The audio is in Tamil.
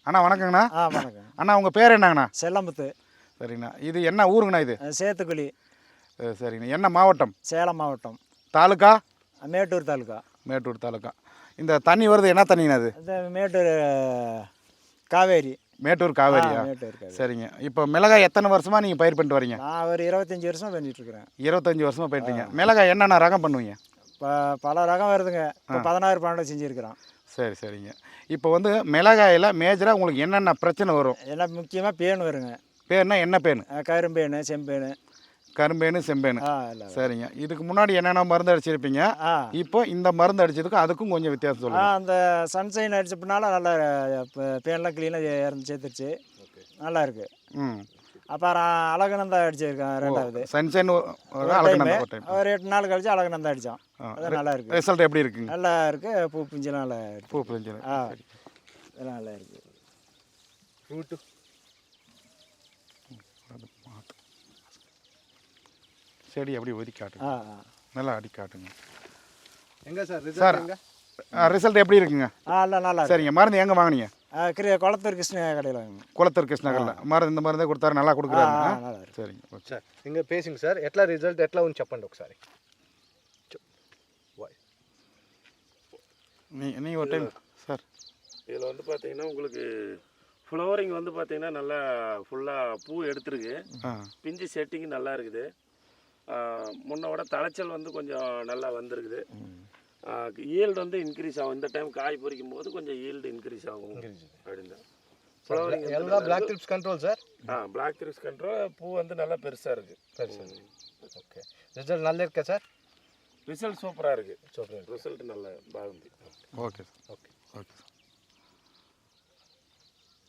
அண்ணா வணக்கங்கண்ணா. வணக்கம் அண்ணா உங்கள் பேர் என்னங்கண்ணா? செல்லம்புத்து. சரிங்கண்ணா. இது என்ன ஊருங்கண்ணா? இது சேத்துக்குழி. சரிங்கண்ணா. என்ன மாவட்டம்? சேலம் மாவட்டம். தாலுக்கா? மேட்டூர் தாலுக்கா. மேட்டூர் தாலுக்கா. இந்த தண்ணி வருது என்ன தண்ணிங்கண்ணா? அது இந்த மேட்டூர் காவேரி. மேட்டூர் காவேரியா? மேட்டூர் காவேரி. சரிங்க. இப்போ மிளகாய் எத்தனை வருஷமாக நீங்கள் பயிர் பண்ணிட்டு வரீங்க? நான் ஒரு 25 வருஷம் பண்ணிகிட்ருக்குறேன். 25 வருஷமாக போயிட்டீங்க. மிளகாய் என்னென்ன ரகம் பண்ணுவீங்க? இப்போ பல ரகம் வருதுங்க. இப்போ 16 12 செஞ்சுருக்கிறோம். சரி சரிங்க. இப்போ வந்து மிளகாயில் மேஜராக உங்களுக்கு என்னென்ன பிரச்சனை வரும்? எல்லாம் முக்கியமாக பேன் வருங்க. பேர்னா என்ன பேன்? கரும்பேனு, செம்பேனு. கரும்பேனு, செம்பேனு. சரிங்க. இதுக்கு முன்னாடி என்னென்ன மருந்து அடிச்சிருப்பீங்க? இப்போ இந்த மருந்து அடிச்சதுக்கும் அதுக்கும் கொஞ்சம் வித்தியாசம் சொல்லுங்கள். அந்த சன்ஷைன் அடிச்சப்பனால நல்லா பேன்லாம் க்ளீனாக இறந்து சேர்த்துருச்சு. நல்லா இருக்குது. அப்புறம் அழகனந்தா அடிச்சிருக்கேன் ரெண்டாவது. சன்ஷைன் ஒரு 8 நாள் கழிச்சு அழகனந்தா அடித்தோம். அது நல்லா இருக்குது. ரிசல்ட் எப்படி இருக்குங்க? நல்லா இருக்குது. பூ பிஞ்செல்லாம் நல்லா இருக்குது. பூ பிஞ்சு இதெல்லாம் நல்லா இருக்குது. ஃப்ரூட்டு செடி அப்படி ஒதுக்கி காட்டுங்க. நல்லா அடி காட்டுங்க. எங்கே சார் சார் ரிசல்ட் எப்படி இருக்குங்க? நல்லா சரிங்க. மருந்து எங்கே வாங்கினீங்க? குளத்தூர் கிருஷ்ண கடையில் வாங்கினேன். குளத்தூர் கிருஷ்ணகரில் மருந்து இந்த மருந்தே கொடுத்தாரு. நல்லா கொடுக்குறாரு. சரிங்க సార్ ఇంకా పేసింగ్ సార్ ఎట్లా రిజల్ట్ ఎట్లా ఉంది చెప్పండి ఒకసారి. நீ ஒரு டைம் சார். இதில் வந்து பார்த்தீங்கன்னா உங்களுக்கு ஃப்ளவரிங் வந்து பார்த்தீங்கன்னா நல்லா ஃபுல்லாக பூ எடுத்துருக்கு. பிஞ்சு செட்டிங் நல்லா இருக்குது. முன்னோட தலைச்சல் வந்து கொஞ்சம் நல்லா வந்திருக்குது. ஈல்டு வந்து இன்க்ரீஸ் ஆகும். இந்த டைம் காய் பொறிக்கும் போது கொஞ்சம் ஈல்டு இன்க்ரீஸ் ஆகும் அப்படின்னு. ஃப்ளவரிங் எல்லாம் black thrips control sir. Black thrips control. பூ வந்து நல்லா பெருசாக இருக்குது. ஓகே. ரிசல்ட் நல்லா இருக்கா சார்? ரிசல்ட் சூப்பராக இருக்குது. ரிசல்ட் நல்லா பாகுంది. Okay sir. ஓகே. ஓகே.